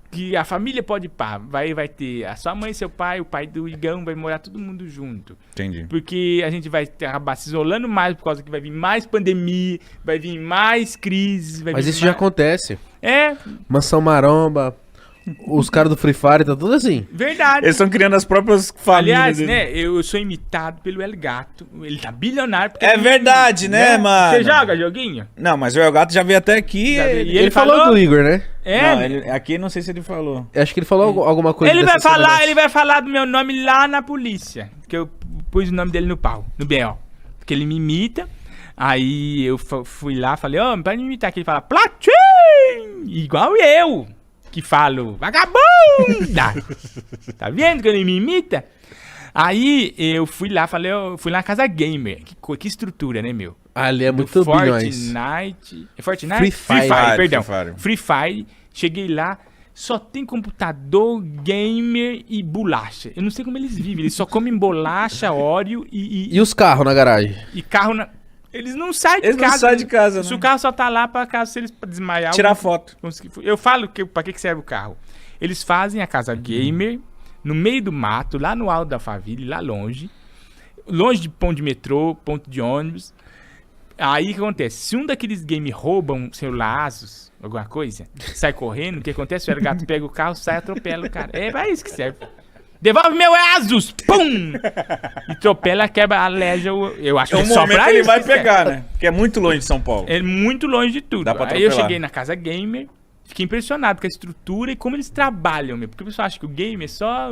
que a família Pode Pá vai ter a sua mãe, seu pai, o pai do Igão, vai morar todo mundo junto. Entendi. Porque a gente vai acabar se isolando mais por causa que vai vir mais pandemia, vai vir mais crises. Mas isso já acontece. É. Mansão Maromba, os caras do Free Fire, tá tudo assim. Verdade. Eles estão criando as próprias famílias. Aliás, né, eu sou imitado pelo El Gato. Ele tá bilionário. É verdade, né, mano? Você joga joguinho? Não, mas o El Gato já veio até aqui. E ele falou do Igor, né? Não, aqui não sei se ele falou. Acho que ele falou alguma coisa. Ele vai falar do meu nome lá na polícia. Que eu pus o nome dele no pau, no B.O. Porque ele me imita. Aí eu fui lá, falei, para me imitar aqui. Ele fala, Platim! Igual eu. Que falo, vagabunda! Tá vendo que ele me imita? Aí eu fui lá, fui lá na Casa Gamer. Que estrutura, né, meu? Ali é muito bilhões. Fortnite? Free Fire, perdão. Free Fire. Cheguei lá, só tem computador, gamer e bolacha. Eu não sei como eles vivem, eles só comem bolacha, Oreo e os carros na garagem? E carro na... Eles não saem de casa. Eles não saem de casa, Se né? o carro só tá lá pra caso se eles desmaiar... Tirar foto. Eu falo pra que serve o carro. Eles fazem a Casa Gamer no meio do mato, lá no alto da Alphaville, lá longe. Longe de ponto de metrô, ponto de ônibus. Aí o que acontece? Se um daqueles games roubam celular Asus, alguma coisa, sai correndo, o que acontece? O El Gato pega o carro, sai e atropela o cara. É pra isso que serve. Devolve meu Asus! Pum! E atropela, quebra, aleja o... Eu acho que é só pra que ele isso vai que pegar, serve. né? Porque é muito longe de São Paulo. É muito longe de tudo. Dá pra Aí eu atropelar. cheguei na Casa Gamer, fiquei impressionado com a estrutura e como eles trabalham, meu. Porque o pessoal acha que o game é só...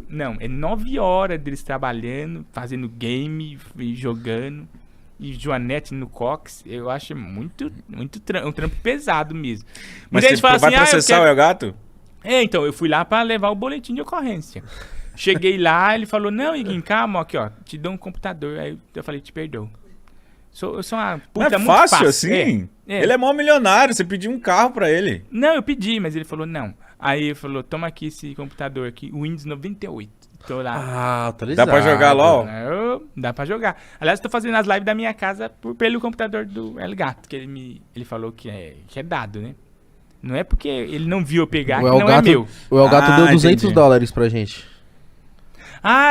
Não, é 9 horas deles trabalhando, fazendo game e jogando. E Joanete no Cox, eu acho muito um trampo pesado mesmo. Mas Muita gente fala vai processar o El Gato? Então, eu fui lá pra levar o boletim de ocorrência. Cheguei lá, ele falou, não, Iguinho, calma, aqui, ó, te dou um computador. Aí eu falei, te perdoo. Eu sou uma puta Não é muito fácil assim? Ele é mó milionário, você pediu um carro pra ele. Não, eu pedi, mas ele falou, não. Aí ele falou, toma aqui esse computador aqui, o Windows 98. Tô lá. Ah, autorizado. Dá pra jogar LOL? Dá pra jogar. Aliás, eu tô fazendo as lives da minha casa pelo computador do El Gato, que ele falou que é dado, né? Não é porque ele não viu eu pegar, que não é meu. O El Gato deu $200 $200 pra gente.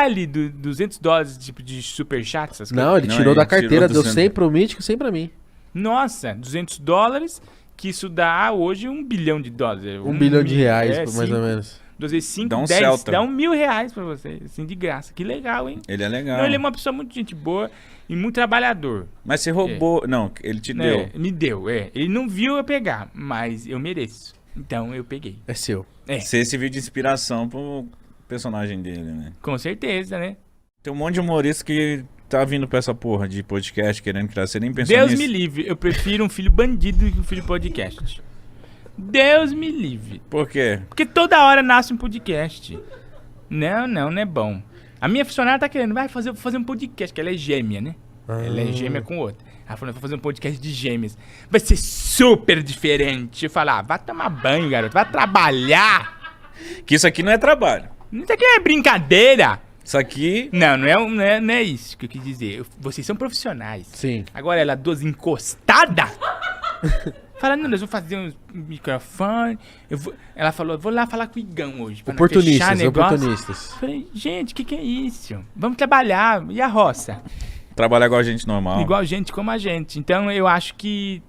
Ele $200 tipo de superchat, essas Não, coisas? ele tirou da carteira, deu 200. 100 pro Mítico e 100 pra mim. Nossa, $200, que isso dá hoje $1 bilhão. $1 bilhão de reais, mais ou menos. 5, Dá um 10, Celta. dá R$1.000 pra você, assim, de graça. Que legal, hein? Ele é legal. Não, ele é uma pessoa muito gente boa e muito trabalhador. Mas você roubou... Não, ele te deu. Me deu, Ele não viu eu pegar, mas eu mereço. Então eu peguei. É seu. Você serviu de inspiração pro personagem dele, né? Com certeza, né? Tem um monte de humorista que tá vindo pra essa porra de podcast querendo criar. Você nem pensou Deus nisso? me livre. Eu prefiro um filho bandido do que um filho podcast. Deus me livre. Por quê? Porque toda hora nasce um podcast. Não é bom. A minha funcionária tá querendo, vai fazer um podcast, que ela é gêmea, né? Ela é gêmea com outra. Ela falou, vou fazer um podcast de gêmeas. Vai ser super diferente. Eu falo, vai tomar banho, garoto. Vai trabalhar. Que isso aqui não é trabalho. Isso aqui é brincadeira. Isso aqui... Não é isso que eu quis dizer. Vocês são profissionais. Sim. Agora ela, duas encostadas... Falando, nós vamos fazer um microfone. Ela falou, vou lá falar com o Igão hoje. Pra Oportunistas. Eu falei, gente, o que é isso? Vamos trabalhar. E a roça? Trabalhar igual a gente normal. Igual gente como a gente. Então eu acho que...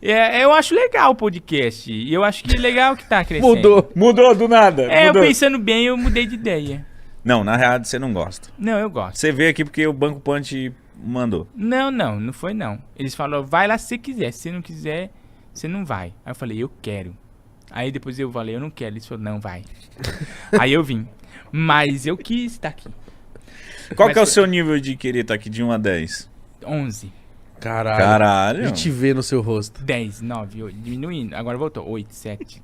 eu acho legal o podcast. E eu acho que é legal que tá crescendo. Mudou do nada. Eu pensando bem, eu mudei de ideia. Não, na real você não gosta. Não, eu gosto. Você veio aqui porque o Banco Punch mandou. Não foi não. Eles falaram, vai lá se você quiser. Se você não quiser, você não vai. Aí eu falei, eu quero. Aí depois eu falei, eu não quero. Eles falaram, não, vai. Aí eu vim. Mas eu quis estar aqui. Qual que é o seu nível de querer estar aqui de 1 a 10? 11. Caralho. A gente vê no seu rosto. 10, 9, 8. Diminuindo. Agora voltou. 8, 7,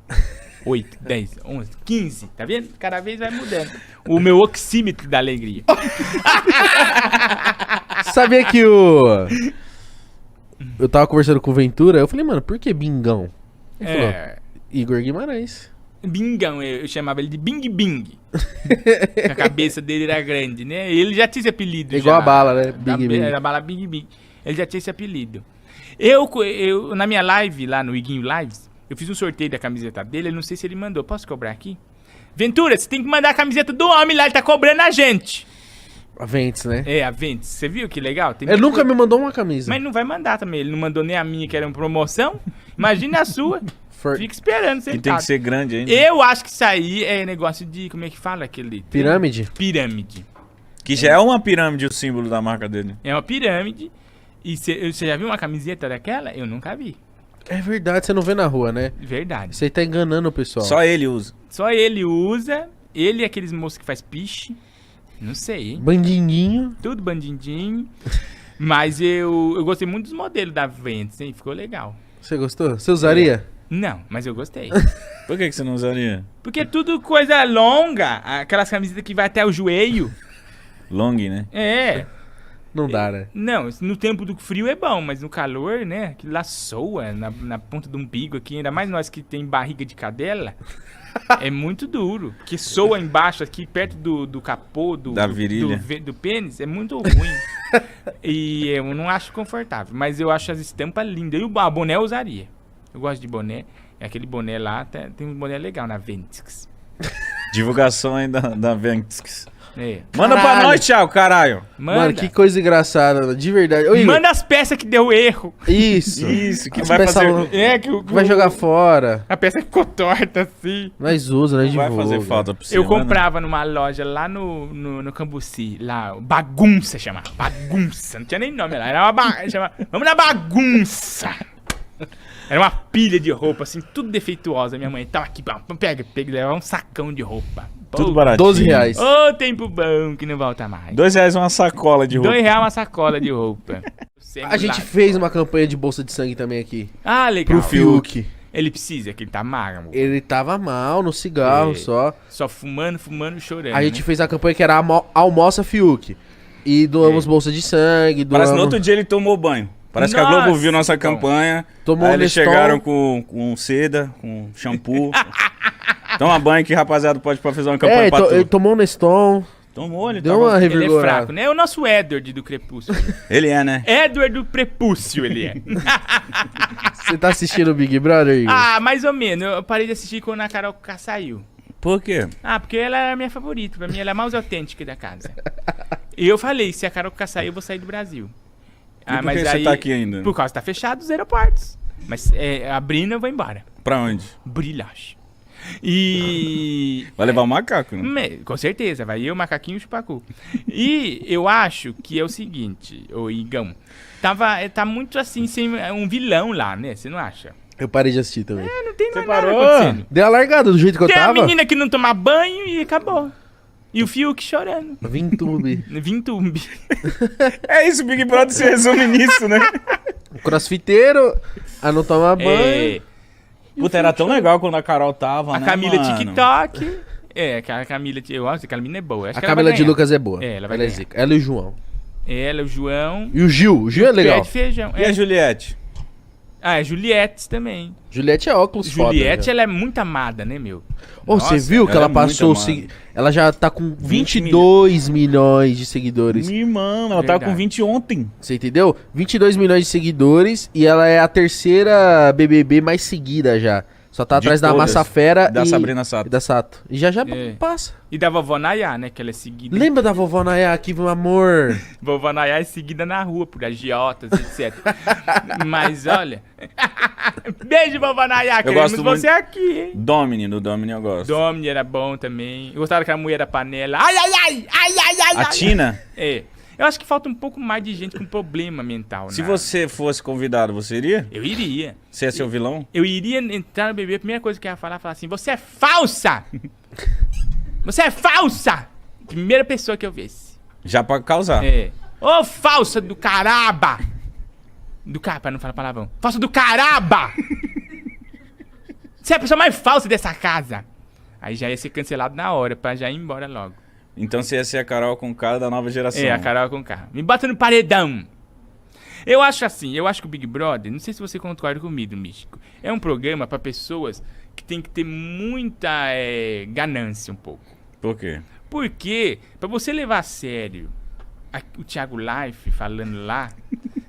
8, 10, 11, 15. Tá vendo? Cada vez vai mudando. O meu oxímetro da alegria. Sabia que eu tava conversando com o Ventura, eu falei, mano, por que Bingão? Ele falou, Igor Guimarães. Bingão, eu chamava ele de Bing Bing. A cabeça dele era grande, né? Ele já tinha esse apelido. Igual já. a bala, né? Bing Bing. Era a bala Bing Bing. Ele já tinha esse apelido. Eu, na minha live, lá no Iguinho Lives, eu fiz um sorteio da camiseta dele, eu não sei se ele mandou. Posso cobrar aqui? Ventura, você tem que mandar a camiseta do homem lá, ele tá cobrando a gente. A Ventes, né? A Ventes. Você viu que legal? Ele nunca me mandou uma camisa. Mas não vai mandar também. Ele não mandou nem a minha, que era uma promoção. Imagina a sua. Fica esperando sentado. Que tem que ser grande ainda. Eu acho que isso aí é negócio de... Como é que fala aquele... Pirâmide? Pirâmide. Que já é uma pirâmide o símbolo da marca dele. É uma pirâmide. E você já viu uma camiseta daquela? Eu nunca vi. É verdade, você não vê na rua, né? Verdade. Você tá enganando o pessoal. Só ele usa. Só ele usa. Ele e aqueles moços que faz piche. Não sei. Bandindinho. Tudo bandindinho. Mas eu gostei muito dos modelos da Ventes, hein? Ficou legal. Você gostou? Você usaria? Não, mas eu gostei. Por que você não usaria? Porque é tudo coisa longa. Aquelas camisetas que vai até o joelho. Long, né? Não dá, né? Não, no tempo do frio é bom, mas no calor, né? Aquilo lá soa na ponta do umbigo aqui. Ainda mais nós que tem barriga de cadela. É muito duro. Que soa embaixo aqui, perto do capô, da virilha. Do pênis. É muito ruim. E eu não acho confortável. Mas eu acho as estampas lindas. E a boné eu usaria. Eu gosto de boné. É aquele boné lá, tem um boné legal na Ventix. Divulgação aí da Ventix. Caralho. Manda pra nós, Thiago, caralho. Mano, que coisa engraçada, de verdade. Ô, Igor, manda as peças que deu erro. Isso, que as vai peças fazer... que vai jogar fora. A peça ficou torta assim. Nós usa, nós Vai divulga. fazer falta pra você, Eu mano. comprava numa loja lá no Cambuci, lá, Bagunça chamava. Bagunça, não tinha nem nome lá. Era vamos na bagunça. Era uma pilha de roupa, assim, tudo defeituosa. Minha mãe tava aqui, pega, levava um sacão de roupa. Tudo baratinho. R$12. Ô, tempo bom que não volta mais. R$2 uma sacola de roupa. R$2 uma sacola de roupa. A gente fez uma campanha de bolsa de sangue também aqui. Ah, legal. Pro Fiuk. Ele precisa, que ele tá magro. Ele tava mal no cigarro só. Só fumando, chorando. A gente fez a campanha que era Almoça Fiuk. E doamos bolsa de sangue. Parece que no outro dia ele tomou banho. Parece que a Globo viu nossa campanha. Tomou aí um eles Neston. chegaram com seda, com shampoo. Toma banho que rapaziada pode fazer uma campanha pra ele tu. tomou um Neston. Tomou, ele Deu tava... uma Ele é revigorada. fraco, né? É o nosso Edward do Crepúsculo. Ele é, né? Edward do Prepúcio, ele é. Você tá assistindo o Big Brother, Igor? Ah, mais ou menos. Eu parei de assistir quando a Carol K saiu. Por quê? Ah, porque ela era a minha favorita. Pra mim, ela é a mais autêntica da casa. E eu falei, se a Carol K sair, eu vou sair do Brasil. E por que você tá aqui ainda? Por causa que tá fechado os aeroportos. Mas abrindo, eu vou embora. Pra onde? Brilhage. E... Vai levar o macaco, né? Com certeza, vai eu, macaquinho e o chupacu. E eu acho que é o seguinte, ô Igão, tá muito assim, sem um vilão lá, né? Você não acha? Eu parei de assistir também. Não tem mais parou? nada acontecendo. Deu a largada do jeito que eu Tem a tava. menina que não toma banho e acabou. E o Fiuk chorando. Vintube. Vintumbi. É isso, o Big Brother se resume nisso, né? Crossfiteiro, a não tomar banho. Puta, era tão legal quando a Carol tava, A né, Camila mano? TikTok. A Camila... Eu acho que aquela menina é boa. Acho A que ela vai Camila de ganhar. Lucas é boa. Ela vai é ganhar. zica. Ela e o João. Ela, o João... E o Gil. O Gil é legal. Pé de feijão. E a Juliette? Ah, é Juliette também. Juliette é óculos Juliette, foda. ela é muito amada, né, meu? Ô, você Nossa, viu que ela ela é passou... muito amada. Ela já tá com 22 milhões de seguidores. Minha irmã, ela tava com Verdade. 20 ontem. Você entendeu? 22 milhões de seguidores e ela é a terceira BBB mais seguida já. Só tá De atrás da todas. Massa Fera Da e... Sabrina Sato. e da Sato. E já É. passa. E da vovó Nayá, né, que ela é seguida. Lembra da vovó Nayá aqui, meu amor? Vovó Nayá é seguida na rua por agiotas, etc. Mas, olha... Beijo, vovó Nayá. Queremos gosto você aqui, hein? Domini, do Domini eu gosto. Domini era bom também. Eu gostava daquela mulher da panela. Ai, ai, ai! Ai, ai, ai, A ai. Tina, É. Eu acho que falta um pouco mais de gente com problema mental, se né? você fosse convidado, você iria? Eu iria. Você é seu vilão? Eu iria entrar no BBB, a primeira coisa que eu ia falar assim, você é falsa! Você é falsa! Primeira pessoa que eu visse. Já pra causar. É. Ô, falsa do caraba! Pra não falar palavrão. Falsa do caraba! Você é a pessoa mais falsa dessa casa. Aí já ia ser cancelado na hora, pra já ir embora logo. Então você ia ser a Carol com cara da nova geração. É, a Carol com K. Me bota no paredão. Eu acho assim, eu acho que o Big Brother, não sei se você concorda comigo, Místico, é um programa pra pessoas que tem que ter muita ganância um pouco. Por quê? Porque, pra você levar a sério o Thiago Life falando lá,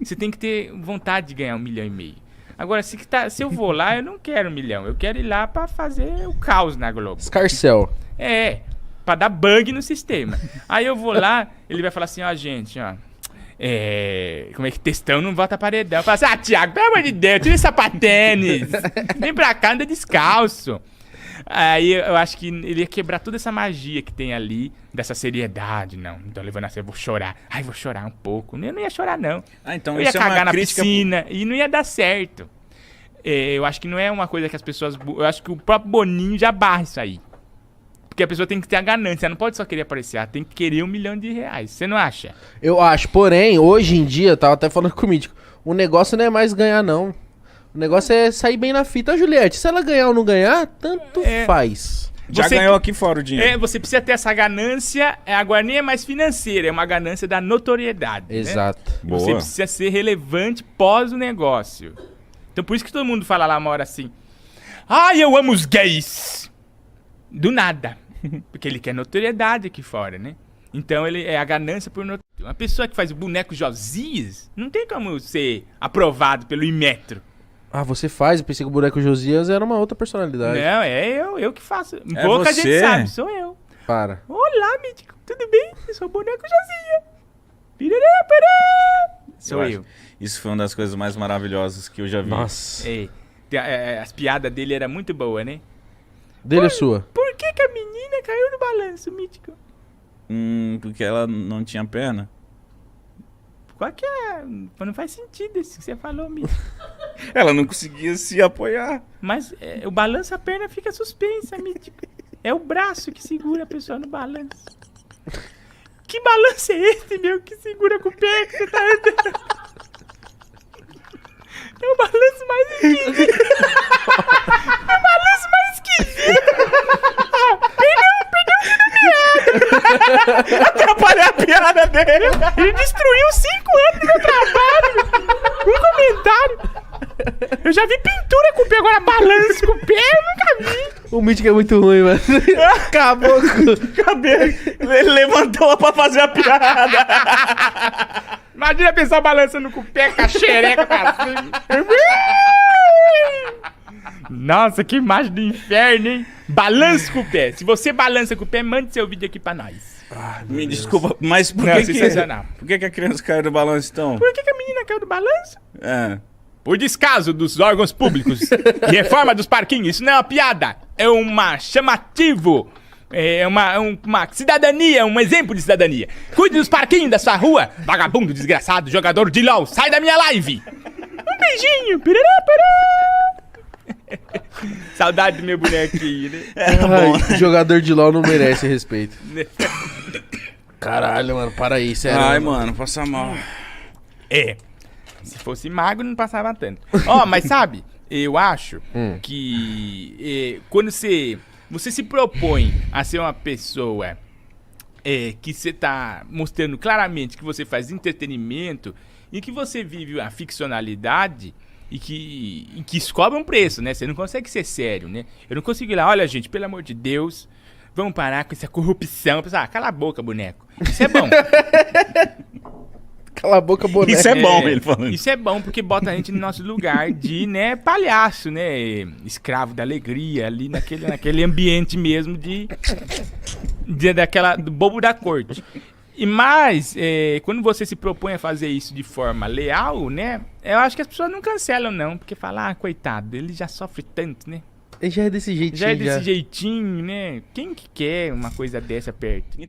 você tem que ter vontade de ganhar 1,5 milhão. Agora, se eu vou lá, eu não quero 1 milhão. Eu quero ir lá pra fazer o caos na Globo. Scarcel. Pra dar bug no sistema. Aí eu vou lá, ele vai falar assim, ó, gente, ó. Como é que textão não volta paredão? Eu falo assim, Thiago, pelo amor de Deus, tira esse sapatênis. Vem pra cá, anda descalço. Aí eu acho que ele ia quebrar toda essa magia que tem ali, dessa seriedade. Não tô levando a sério, vou chorar. Ai, vou chorar um pouco. Eu não ia chorar, não. Ah, então Eu ia isso é cagar uma na crítica... piscina e não ia dar certo. Eu acho que não é uma coisa que as pessoas... Eu acho que o próprio Boninho já barra isso aí. Porque a pessoa tem que ter a ganância, ela não pode só querer aparecer, ela tem que querer R$1 milhão. Você não acha? Eu acho, porém, hoje em dia, eu tava até falando com o Mítico, o negócio não é mais ganhar, não. O negócio é sair bem na fita. A Juliette, se ela ganhar ou não ganhar, tanto faz. Já Você ganhou que- aqui fora o dinheiro. Você precisa ter essa ganância, agora nem é mais financeira, é uma ganância da notoriedade. né? Exato. Boa. Você precisa ser relevante pós o negócio. Então por isso que todo mundo fala lá uma hora assim, ai, eu amo os gays. Do nada. Porque ele quer notoriedade aqui fora, né? Então ele é a ganância por notoriedade. Uma pessoa que faz o boneco Josias não tem como ser aprovado pelo Inmetro. Ah, você faz? Eu pensei que o boneco Josias era uma outra personalidade. Não, é eu que faço. Pouca você? gente sabe, sou eu. Para. Olá, Mítico, tudo bem? Eu sou o boneco Josias. Pirará, pará. Sou acho- eu. Isso foi uma das coisas mais maravilhosas que eu já vi. Nossa. As piadas dele eram muito boas, né? Dele é sua. Por que a menina caiu no balanço, Mítico? Porque ela não tinha perna. Qual que é? Não faz sentido isso que você falou, Mítico. Ela não conseguia se apoiar. Mas o balanço, a perna fica suspensa, Mítico. É o braço que segura a pessoa no balanço. Que balanço é esse, meu, que segura com o pé que você tá andando? É o balanço mais esquisito. É o balanço mais esquisito. Perdão, atrapalhar a piada dele. Ele destruiu 5 anos do meu trabalho. Um comentário. Eu já vi pintura com o pé, agora balanço com o pé, eu nunca vi. O Mítico é muito ruim, mano. Acabou com... Cadê? Ele levantou pra fazer a piada. Imagina a pessoa balançando com o pé, com a xereca pra cima. Nossa, que imagem do inferno, hein? Balança com o pé. Se você balança com o pé, mande seu vídeo aqui pra nós. Me desculpa, mas por Não, que sensacional. por que a criança caiu do balanço então? Por que a menina caiu do balanço? É. Por descaso dos órgãos públicos e reforma dos parquinhos. Isso não é uma piada. É uma chamativo. É uma cidadania, um exemplo de cidadania. Cuide dos parquinhos da sua rua. Vagabundo, desgraçado, jogador de LOL. Sai da minha live. Um beijinho. Pirará, pará. Saudade do meu bonequinho, né? Ai, jogador de LOL não merece respeito. Caralho, mano, para aí, sério. Ai, mano, passa mal. É. Se fosse magro, não passava tanto. Ó, mas sabe, Eu acho que quando você se propõe a ser uma pessoa que você tá mostrando claramente que você faz entretenimento e que você vive a ficcionalidade e que isso cobra um preço, né? Você não consegue ser sério, né? Eu não consigo ir lá, olha, gente, pelo amor de Deus, vamos parar com essa corrupção. Cala a boca, boneco. Isso é bom. Cala a boca, boneco. Isso é bom, ele falando. Isso é bom porque bota a gente no nosso lugar de, né, palhaço, né? Escravo da alegria ali naquele ambiente mesmo do bobo da corte. Mas, quando você se propõe a fazer isso de forma leal, né? Eu acho que as pessoas não cancelam, não. Porque falam, coitado, ele já sofre tanto, né? Ele já é desse jeitinho. Já é desse jeitinho, né? Quem que quer uma coisa dessa perto?